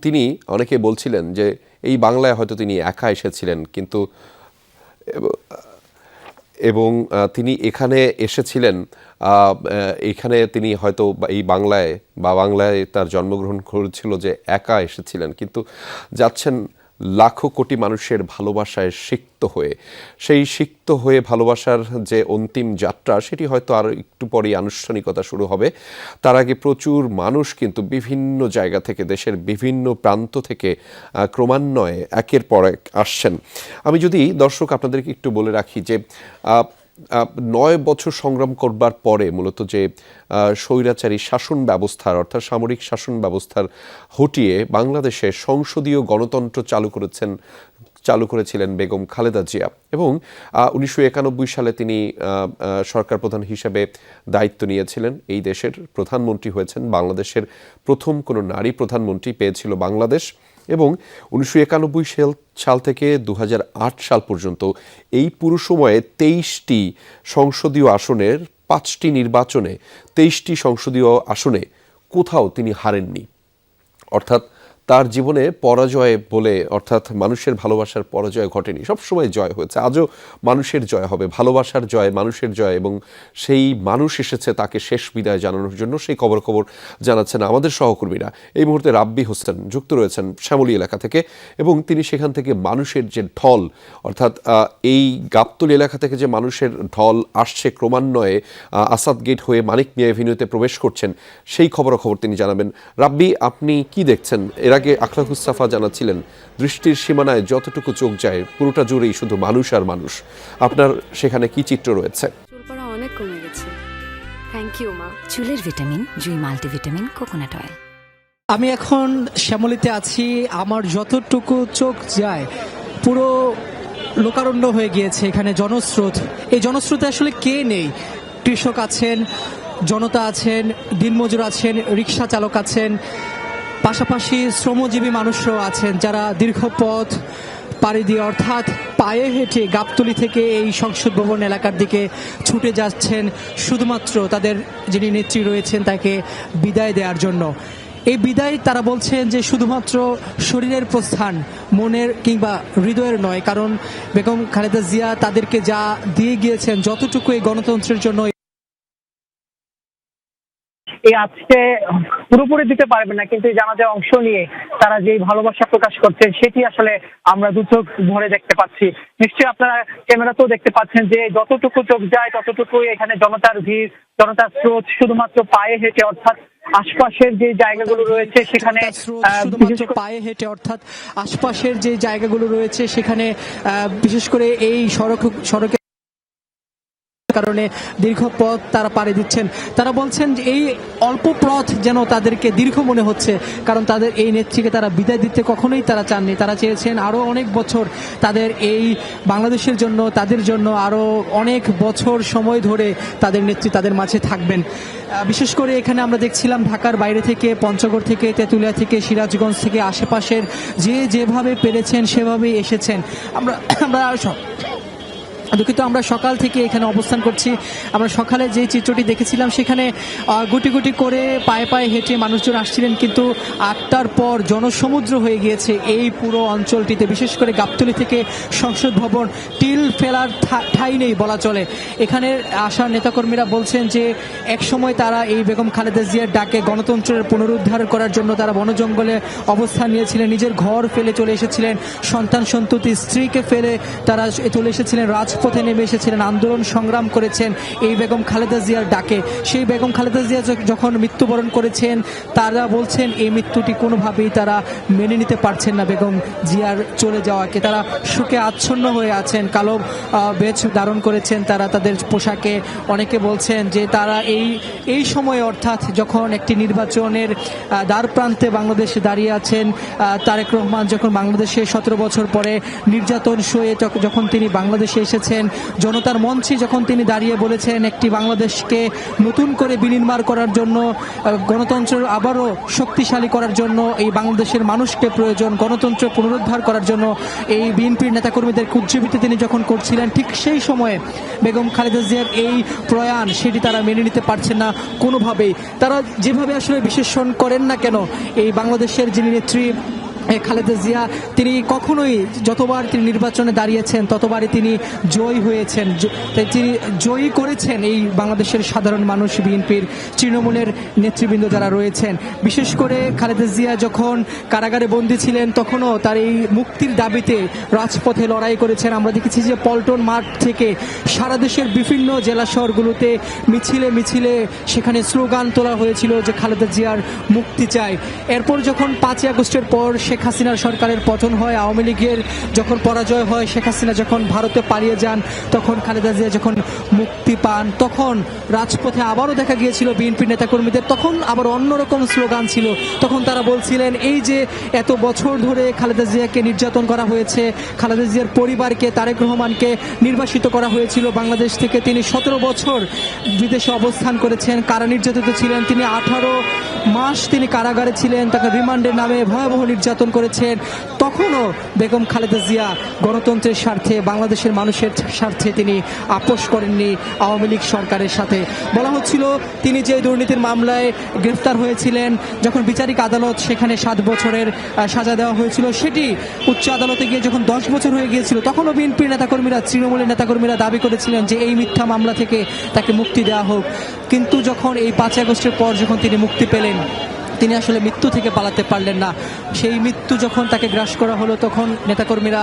তিনি অনেকে বলছিলেন যে এই বাংলায় হয়তো তিনি একা এসেছিলেন, কিন্তু এবং তিনি এখানে এসেছিলেন, এখানে তিনি হয়তো এই বাংলায় তার জন্মগ্রহণ করেছিল যে একা এসেছিলেন, কিন্তু যাচ্ছেন লাখো কোটি মানুষের ভালোবাসায় সিক্ত হয়ে। সেই সিক্ত হয়ে ভালোবাসার যে অন্তিম যাত্রা, সেটি হয়তো আর একটু পরেই আনুষ্ঠানিকতা শুরু হবে। তার আগে প্রচুর মানুষ কিন্তু বিভিন্ন জায়গা থেকে, দেশের বিভিন্ন প্রান্ত থেকে ক্রমান্বয়ে একের পর এক আসছেন। আমি যদি দর্শক আপনাদেরকে একটু বলে রাখি যে 9 বছর সংগ্রাম করবার পরে মূলত যে স্বৈরাচারী শাসন ব্যবস্থার, অর্থাৎ সামরিক শাসন ব্যবস্থার হটিয়ে বাংলাদেশে সংসদীয় গণতন্ত্র চালু করেছিলেন বেগম খালেদা জিয়া, এবং 1991 সালে তিনি সরকার প্রধান হিসেবে দায়িত্ব নিয়েছিলেন। এই দেশের প্রধানমন্ত্রী হয়েছেন। বাংলাদেশের প্রথম কোনো নারী প্রধানমন্ত্রী পেয়েছিল বাংলাদেশ। এবং 1991 সাল থেকে 2008 সাল পর্যন্ত এই পুরো সময়ে 23টি সংসদীয় আসনের 5টি নির্বাচনে 23টি সংসদীয় আসনে কোথাও তিনি হারেননি। অর্থাৎ তার জীবনে পরাজয় বলে, অর্থাৎ মানুষের ভালোবাসার পরাজয় ঘটেনি, সবসময় জয় হয়েছে। আজও মানুষের জয় হবে, ভালোবাসার জয়, মানুষের জয়। এবং সেই মানুষ এসেছে তাকে শেষ বিদায় জানানোর জন্য। সেই খবর জানাচ্ছেন আমাদের সহকর্মীরা। এই মুহূর্তে রাব্বি হোসেন যুক্ত রয়েছেন শ্যামলী এলাকা থেকে, এবং তিনি সেখান থেকে মানুষের যে ঢল, অর্থাৎ এই গাবতলী এলাকা থেকে যে মানুষের ঢল আসছে ক্রমান্বয়ে আসাদ গেট হয়ে মানিক মিয়া এভিনিউতে প্রবেশ করছেন, সেই খবর তিনি জানাবেন। রাব্বি, আপনি কি দেখছেন? এর আগে আখলাকুস সাফা জানাচ্ছিলেন দৃষ্টির সীমানায় যতটুকু চোখ যায় পুরোটা জুড়েই শুধু মানুষ আর মানুষ। আপনার সেখানে কি চিত্র রয়েছে? চুল পড়া অনেক কমে গেছে। থ্যাংক ইউ মা। চুলের ভিটামিন জুই মাল্টিভিটামিন কোকোনাট অয়েল। আমি এখন শ্যামলীতে আছি। আমার যতটুকু চোখ যায় পুরো লোকারণ্য হয়ে গিয়েছে এখানে জনস্রোত। এই জনস্রোতে আসলে কে নেই? কৃষক আছেন, জনতা আছেন, দিনমজুর আছেন, রিক্সা চালক আছেন, পাশাপাশি শ্রমজীবী মানুষরাও আছেন যারা দীর্ঘ পথ পাড়ি দিয়ে, অর্থাৎ পায়ে হেঁটে গাবতলী থেকে এই সংসদ ভবন এলাকার দিকে ছুটে যাচ্ছেন শুধুমাত্র তাদের যিনি নেত্রী রয়েছেন তাকে বিদায় দেওয়ার জন্য। এই বিদায় তারা বলছেন যে শুধুমাত্র শরীরের প্রস্থান, মনের কিংবা হৃদয়ের নয়, কারণ বেগম খালেদা জিয়া তাদেরকে যা দিয়ে গিয়েছেন, যতটুকু এই গণতন্ত্রের জন্য এই আজকে পুরোপুরি দিতে পারবে না, কিন্তু জানাজায় অংশ নিয়ে তারা যে ভালোবাসা প্রকাশ করছেন সেটি আসলে আমরা দু চোখ ভরে দেখতে পাচ্ছি। নিশ্চয়ই আপনারা ক্যামেরাতেও দেখতে পাচ্ছেন যে যতটুকু চোখ যায় ততটুকু এখানে জনতার ভিড়, জনতার স্রোত শুধুমাত্র পায়ে হেঁটে, অর্থাৎ আশপাশের যে জায়গাগুলো রয়েছে সেখানে পায়ে হেঁটে, অর্থাৎ আশপাশের যে জায়গাগুলো রয়েছে সেখানে বিশেষ করে এই সড়কে কারণে দীর্ঘ পথ তারা পাড়ি দিচ্ছেন। তারা বলছেন যে এই অল্প পথ যেন তাদেরকে দীর্ঘ মনে হচ্ছে, কারণ তাদের এই নেত্রীকে তারা বিদায় দিতে কখনোই তারা চাননি। তারা চেয়েছেন আরো অনেক বছর তাদের এই বাংলাদেশের জন্য, তাদের জন্য আরো অনেক বছর সময় ধরে তাদের নেত্রী তাদের মাঝে থাকবেন। বিশেষ করে এখানে আমরা দেখছিলাম ঢাকার বাইরে থেকে, পঞ্চগড় থেকে, তেঁতুলিয়া থেকে, সিরাজগঞ্জ থেকে, আশেপাশের যেভাবে পেরেছেন সেভাবেই এসেছেন। দুঃখিত, আমরা সকাল থেকে এখানে অবস্থান করছি। আমরা সকালে যে চিত্রটি দেখেছিলাম সেখানে গুটি গুটি করে পায়ে পায়ে হেঁটে মানুষজন আসছিলেন, কিন্তু 8টার পর জনসমুদ্র হয়ে গিয়েছে এই পুরো অঞ্চলটিতে। বিশেষ করে গাবতলী থেকে সংসদ ভবন টিল ফেলার ঠাঁই নেই বলা চলে। এখানে আসা নেতাকর্মীরা বলছেন যে এক সময় তারা এই বেগম খালেদা জিয়ার ডাকে গণতন্ত্রের পুনরুদ্ধার করার জন্য তারা বনজঙ্গলে অবস্থান নিয়েছিলেন, নিজের ঘর ফেলে চলে এসেছিলেন, সন্তান সন্ততি স্ত্রীকে ফেলে তারা চলে এসেছিলেন, রাজপথে নেমে এসেছিলেন, আন্দোলন সংগ্রাম করেছেন এই বেগম খালেদা জিয়ার ডাকে। সেই বেগম খালেদা জিয়া যখন মৃত্যুবরণ করেছেন তারা বলছেন এই মৃত্যুটি কোনোভাবেই তারা মেনে নিতে পারছেন না বেগম জিয়ার চলে যাওয়াকে। তারা শোকে আচ্ছন্ন হয়ে আছেন, কালো বেজ ধারণ করেছেন তারা তাদের পোশাকে। অনেকে বলছেন যে তারা এই সময়ে, অর্থাৎ যখন একটি নির্বাচনের দ্বার প্রান্তে বাংলাদেশে দাঁড়িয়ে আছেন, তারেক রহমান যখন বাংলাদেশে 17 বছর পরে নির্যাতন সয়ে যখন তিনি বাংলাদেশে এসেছেন, করেছেন। জনতার মঞ্চে যখন তিনি দাঁড়িয়ে বলেছেন একটি বাংলাদেশকে নতুন করে বিনির্মাণ করার জন্য, গণতন্ত্র আবারও শক্তিশালী করার জন্য এই বাংলাদেশের মানুষকে প্রয়োজন, গণতন্ত্র পুনরুদ্ধার করার জন্য এই বিএনপির নেতাকর্মীদেরকে উজ্জীবিত তিনি যখন করছিলেন, ঠিক সেই সময়ে বেগম খালেদা জিয়ার এই প্রয়াণ সেটি তারা মেনে নিতে পারছেন না কোনোভাবেই। তারা যেভাবে আসলে বিশেষণ করেন না কেন, এই বাংলাদেশের যিনি নেত্রী খালেদা জিয়া, তিনি কখনোই যতবার তিনি নির্বাচনে দাঁড়িয়েছেন ততবারই তিনি জয়ী হয়েছেন, তিনি জয়ী করেছেন এই বাংলাদেশের সাধারণ মানুষ, বিএনপির তৃণমূলের নেতৃবৃন্দ যারা রয়েছেন। বিশেষ করে খালেদা জিয়া যখন কারাগারে বন্দী ছিলেন তখনও তার এই মুক্তির দাবিতে রাজপথে লড়াই করেছেন। আমরা দেখেছি যে পল্টন মাঠ থেকে সারা দেশের বিভিন্ন জেলা শহরগুলোতে মিছিলে মিছিলে সেখানে স্লোগান তোলা হয়েছিল যে খালেদা জিয়ার মুক্তি চাই। এরপর যখন 5ই আগস্টের পর শেখ হাসিনার সরকারের পতন হয়, আওয়ামী লীগের যখন পরাজয় হয়, শেখ হাসিনা যখন ভারতে পালিয়ে যান, তখন খালেদা জিয়া যখন মুক্তি পান, তখন রাজপথে আবারও দেখা গিয়েছিল বিএনপির নেতাকর্মীদের, তখন আবার অন্যরকম স্লোগান ছিল। তখন তারা বলছিলেন এই যে এত বছর ধরে খালেদা জিয়াকে নির্যাতন করা হয়েছে, খালেদা জিয়ার পরিবারকে, তারেক রহমানকে নির্বাসিত করা হয়েছিল বাংলাদেশ থেকে, তিনি 17 বছর বিদেশে অবস্থান করেছেন, কারা নির্যাতিত ছিলেন, তিনি 18 মাস তিনি কারাগারে ছিলেন, তাকে রিমান্ডের নামে ভয়াবহ নির্যাতন করেছেন। তখনও বেগম খালেদা জিয়া গণতন্ত্রের স্বার্থে, বাংলাদেশের মানুষের স্বার্থে তিনি আপোষ করেননি আওয়ামী লীগ সরকারের সাথে। বলা হচ্ছিল তিনি যে দুর্নীতির মামলায় গ্রেফতার হয়েছিলেন, যখন বিচারিক আদালত সেখানে 7 বছরের সাজা দেওয়া হয়েছিল, সেটি উচ্চ আদালতে গিয়ে যখন 10 বছর হয়ে গিয়েছিল, তখনও বিএনপির নেতাকর্মীরা, তৃণমূলের নেতাকর্মীরা দাবি করেছিলেন যে এই মিথ্যা মামলা থেকে তাকে মুক্তি দেওয়া হোক। কিন্তু যখন এই 5 আগস্টের পর যখন তিনি মুক্তি পেলেন, তিনি আসলে মৃত্যু থেকে পালাতে পারলেন না। সেই মৃত্যু যখন তাকে গ্রাস করা হলো, তখন নেতাকর্মীরা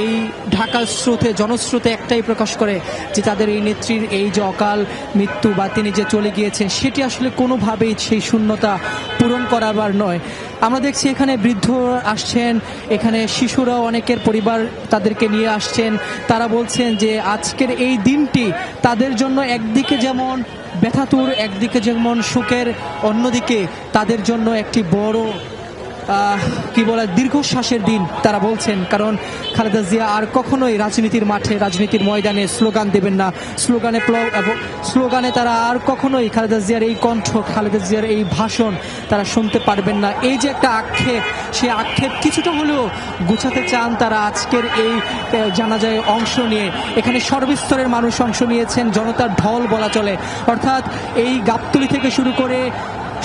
এই ঢাকার স্রোতে, জনস্রোতে একটাই প্রকাশ করে যে তাদের এই নেত্রীর এই যে অকাল মৃত্যু বা তিনি যে চলে গিয়েছেন, সেটি আসলে কোনোভাবেই সেই শূন্যতা পূরণ করাবার নয়। আমরা দেখছি এখানে বৃদ্ধ আসছেন, এখানে শিশুরাও অনেকের পরিবার তাদেরকে নিয়ে আসছেন। তারা বলছেন যে আজকের এই দিনটি তাদের জন্য একদিকে যেমন ব্যথাতুর, একদিকে যেমন সুখের, অন্যদিকে তাদের জন্য একটি বড় কি বলে দীর্ঘশ্বাসের দিন তারা বলছেন। কারণ খালেদা জিয়া আর কখনোই রাজনীতির মাঠে, রাজনীতির ময়দানে স্লোগান দেবেন না, স্লোগানে তারা আর কখনোই খালেদা জিয়ার এই কণ্ঠ, খালেদা জিয়ার এই ভাষণ তারা শুনতে পারবেন না। এই যে একটা আক্ষেপ, সেই আক্ষেপ কিছুটা হলেও গুছাতে চান তারা আজকের এই জানাজায় অংশ নিয়ে। এখানে সর্বস্তরের মানুষ অংশ নিয়েছেন, জনতার ঢল বলা চলে। অর্থাৎ এই গাবতলী থেকে শুরু করে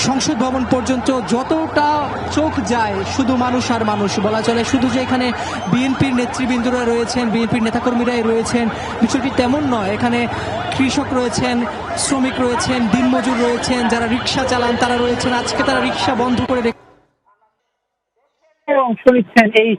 সংসদ ভবন পর্যন্ত যতটা চোখ যায় শুধু মানুষ আর মানুষ বলা চলে। শুধু যে এখানে বিএনপির নেতৃবৃন্দরা রয়েছেন, বিএনপির নেতাকর্মীরাই রয়েছেন, বিষয়টি তেমন নয়। এখানে কৃষক রয়েছেন, শ্রমিক রয়েছেন, দিনমজুর রয়েছেন, যারা রিক্সা চালান তারা রয়েছেন। আজকে তারা রিক্সা বন্ধ করে অংশ নিচ্ছেন এই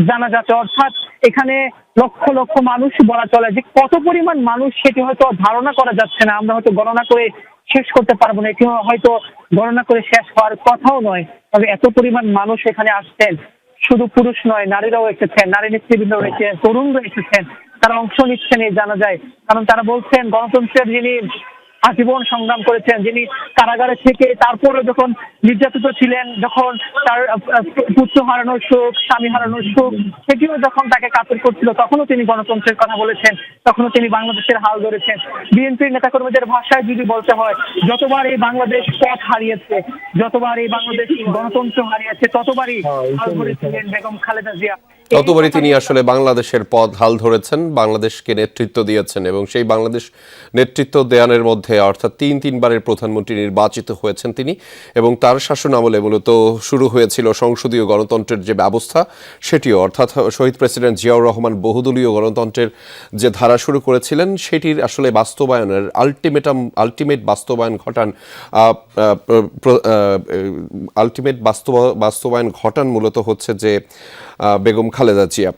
জানাজাতে। অর্থাৎ এখানে লক্ষ লক্ষ মানুষ বলা চলে, যে কত পরিমাণ মানুষ সেটি হয়তো ধারণা করা যাচ্ছে না, আমরা হয়তো গণনা করে শেষ করতে পারবো না, এটি হয়তো গণনা করে শেষ হওয়ার কথাও নয়। তবে এত পরিমাণ মানুষ এখানে আসছেন, শুধু পুরুষ নয়, নারীরাও এসেছেন, নারী নেতৃবৃন্দ রয়েছেন, তরুণরা এসেছেন, তারা অংশ নিচ্ছেন এই জানাজায়। কারণ তারা বলছেন গণতন্ত্রের যিনি আজীবন সংগ্রাম করেছেন, যিনি কারাগারে থেকে তারপরে যখন নির্যাতিত ছিলেন, যখন তার পুত্র হারানোর শোক, স্বামী হারানোর শোক, সেটিও যখন তাকে কাতর করছিল, তখনও তিনি গণতন্ত্রের কথা বলেছেন, তখনও তিনি বাংলাদেশের হাল ধরেছেন। বিএনপির নেতাকর্মীদের ভাষায় যদি বলতে হয়, যতবার এই বাংলাদেশ পথ হারিয়েছে, যতবার এই বাংলাদেশ গণতন্ত্র হারিয়েছে, ততবারই হাল ধরেছিলেন বেগম খালেদা জিয়া। ততবারই তিনি আসলে বাংলাদেশের পথ হাল ধরেছেন, বাংলাদেশকে নেতৃত্ব দিয়েছেন এবং সেই বাংলাদেশ নেতৃত্ব দেয়ানের মধ্যে অর্থাৎ 3বারের প্রধানমন্ত্রী নির্বাচিত হয়েছেন তিনি। এবং তার শাসন আমলে মূলত শুরু হয়েছিল সংসদীয় গণতন্ত্রের যে ব্যবস্থা, সেটিও অর্থাৎ শহীদ প্রেসিডেন্ট জিয়াউর রহমান বহুদলীয় গণতন্ত্রের যে ধারা শুরু করেছিলেন, সেটির আসলে বাস্তবায়নের আলটিমেট বাস্তবায়ন ঘটান মূলত হচ্ছে যে বেগম খালেদা জিয়া।